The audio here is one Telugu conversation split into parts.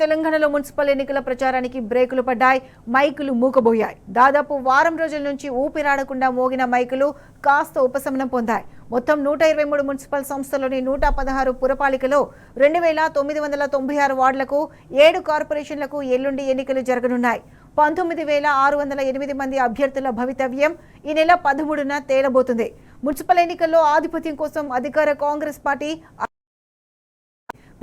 తెలంగాణలో మున్సిపల్ ఎన్నికల ప్రచారానికి బ్రేకులు పడ్డాయి. మైకులు మూకబోయాయి. దాదాపు వారం రోజుల నుంచి ఊపిరాడకుండా మోగిన మైకులు కాస్త ఉపశమనం పొందాయి. మొత్తం 123 మున్సిపల్ సంస్థలోని 116 పురపాలికలో 2996 వార్డులకు 7 కార్పొరేషన్లకు ఎల్లుండి ఎన్నికలు జరగనున్నాయి. 19608 మంది అభ్యర్థుల భవితవ్యం ఈ నెల 13న తేలబోతుంది. మున్సిపల్ ఎన్నికల్లో ఆధిపత్యం కోసం అధికార కాంగ్రెస్ పార్టీ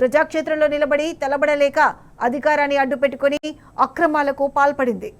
ప్రజాక్షేత్రంలో నిలబడి తలబడలేక అధికారాన్ని అడ్డుపెట్టుకుని అక్రమాలకు పాల్పడింది.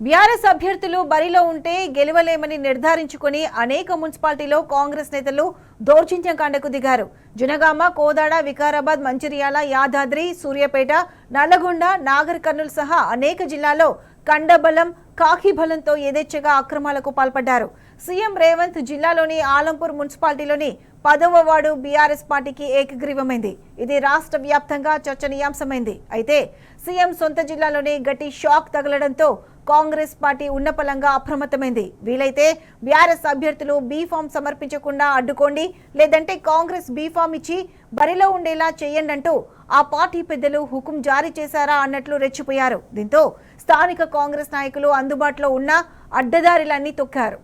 బీఆర్ఎస్ అభ్యర్థులు బరిలో ఉంటే గెలవలేమని నిర్ధారించుకుని అనేక మున్సిపాలిటీలో కాంగ్రెస్ నేతలు దౌర్జన్యం కాండకు దిగారు. జనగామ, కోదాడ, వికారాబాద్, మంచిర్యాల, యాదాద్రి, సూర్యాపేట, నల్లగొండ, నాగర్ కర్నూలు సహా అనేక జిల్లాల్లో కండబలం, కాకిబలంతో యథేచ్ఛగా అక్రమాలకు పాల్పడ్డారు. సీఎం రేవంత్ జిల్లాలోని ఆలంపూర్ మున్సిపాలిటీలోని 10వ వార్డు బీఆర్ఎస్ పార్టీకి ఏకగ్రీవమైంది. ఇది రాష్ట్ర వ్యాప్తంగా చర్చనీయాంశమైంది. అయితే సీఎం సొంత జిల్లాలోనే గట్టి షాక్ తగలడంతో కాంగ్రెస్ పార్టీ ఉన్నపలంగా అప్రమత్తమైంది. వీలైతే బీఆర్ఎస్ అభ్యర్థులు బీఫామ్ సమర్పించకుండా అడ్డుకోండి, లేదంటే కాంగ్రెస్ బీఫామ్ ఇచ్చి బరిలో ఉండేలా చేయండంటూ ఆ పార్టీ పెద్దలు హుకుం జారీ చేశారా అన్నట్లు రెచ్చిపోయారు. దీంతో స్థానిక కాంగ్రెస్ నాయకులు అందుబాటులో ఉన్న అడ్డదారులన్నీ తొక్కారు.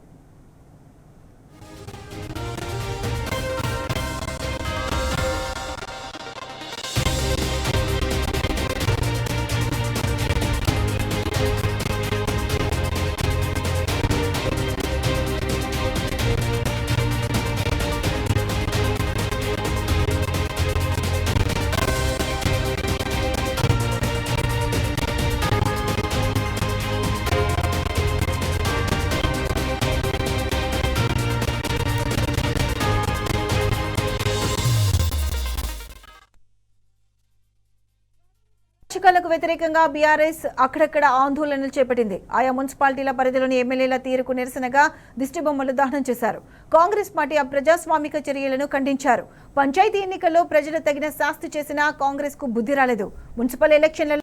కు వ్యతిరేకంగా బీఆర్ఎస్ అక్కడక్కడ ఆందోళనలు చేపట్టింది. ఆయా మున్సిపాలిటీల పరిధిలోని ఎమ్మెల్యేల తీరుకు నిరసనగా దిష్టిబొమ్మలు దహనం చేశారు. కాంగ్రెస్ పార్టీ అప్రజాస్వామిక చర్యలను ఖండించారు. పంచాయతీ ఎన్నికల్లో ప్రజలు తగిన శాస్తి చేసినా కాంగ్రెస్ కు బుద్ధి రాలేదు. మున్సిపల్ ఎలక్షన్లలో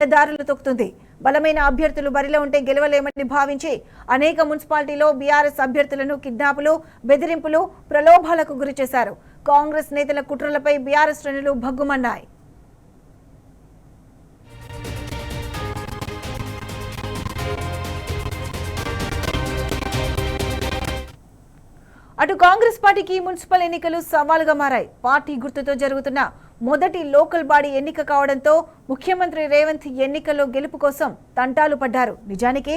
దారులు తొక్కుతుంది. బలమైన అభ్యర్థులు బరిలో ఉంటే గెలవలేమని భావించి అనేక మున్సిపాలిటీలో బీఆర్ఎస్ అభ్యర్థులను కిడ్నాపులు, బెదిరింపులు, ప్రలోభాలకు గురి చేశారు. కాంగ్రెస్ నేతల కుట్రలపై బీఆర్ఎస్ శ్రేణులు భగ్గుమన్నాయి. అటు కాంగ్రెస్ పార్టీకి మున్సిపల్ ఎన్నికలు సవాలుగా మారాయి. పార్టీ గుర్తుతో జరుగుతున్న మొదటి లోకల్ బాడీ ఎన్నిక కావడంతో ముఖ్యమంత్రి రేవంత్ ఎన్నికల్లో గెలుపు కోసం తంటాలు పడ్డారు. నిజానికి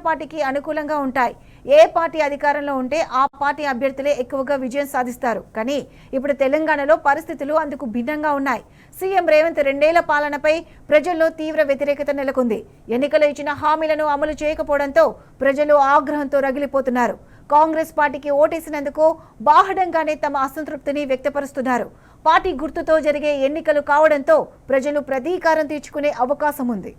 పార్టీకి అనుకూలంగా ఉంటాయి. ఏ పార్టీ అధికారంలో ఉంటే ఆ పార్టీ అభ్యర్థులే ఎక్కువగా విజయం సాధిస్తారు. కానీ ఇప్పుడు తెలంగాణలో పరిస్థితులు అందుకు భిన్నంగా ఉన్నాయి. సీఎం రేవంత్ 2 ఏళ్ల పాలనపై ప్రజల్లో తీవ్ర వ్యతిరేకత నెలకొంది. ఎన్నికల్లో ఇచ్చిన హామీలను అమలు చేయకపోవడంతో ప్రజలు ఆగ్రహంతో రగిలిపోతున్నారు. కాంగ్రెస్ పార్టీకి ఓటేసినందుకు బాహడంగానే తమ అసంతృప్తిని వ్యక్తపరుస్తున్నారు. పార్టీ గుర్తుతో జరిగే ఎన్నికలు కావడంతో ప్రజలు ప్రతీకారం తీర్చుకునే అవకాశం ఉంది.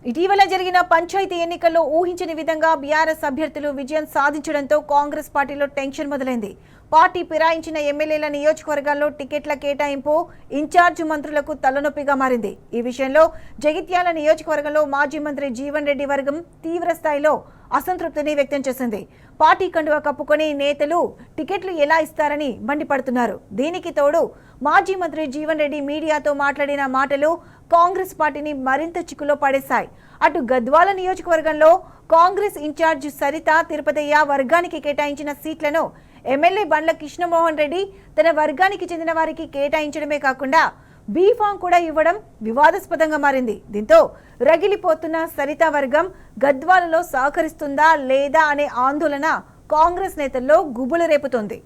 ఇటీవల జరిగిన పంచాయతీ ఎన్నికల్లో ఊహించని విధంగా బీఆర్ఎస్ అభ్యర్థులు విజయం సాధించడంతో కాంగ్రెస్ పార్టీలో టెన్షన్ మొదలైంది. పార్టీ ఫిరాయించిన ఎమ్మెల్యేల నియోజకవర్గాల్లో టికెట్ల కేటాయింపు ఇన్ఛార్జ్ మంత్రులకు తలనొప్పిగా మారింది. ఈ విషయంలో జగిత్యాల నియోజకవర్గంలో మాజీ మంత్రి జీవన్ రెడ్డి వర్గం తీవ్ర స్థాయిలో అసంతృప్తిని వ్యక్తం చేసింది. పార్టీ కండువా కప్పుకొని నేతలు టికెట్లు ఎలా ఇస్తారని మండిపడుతున్నారు. దీనికి తోడు మాజీ మంత్రి జీవన్ రెడ్డి మీడియాతో మాట్లాడిన మాటలు కాంగ్రెస్ పార్టీని మరింత చిక్కులో పడేశాయి. అటు గద్వాల నియోజకవర్గంలో కాంగ్రెస్ ఇన్ఛార్జ్ సరిత తిరుపతయ్య వర్గానికి కేటాయించిన సీట్లను ఎమ్మెల్యే బండ్ల కృష్ణమోహన్ రెడ్డి తన వర్గానికి చెందిన వారికి కేటాయించడమే కాకుండా బీఫామ్ కూడా ఇవ్వడం వివాదాస్పదంగా మారింది. దీంతో రగిలిపోతున్న సరిత వర్గం గద్వాలలో సహకరిస్తుందా లేదా అనే ఆందోళన కాంగ్రెస్ నేతల్లో గుబులు రేపుతోంది.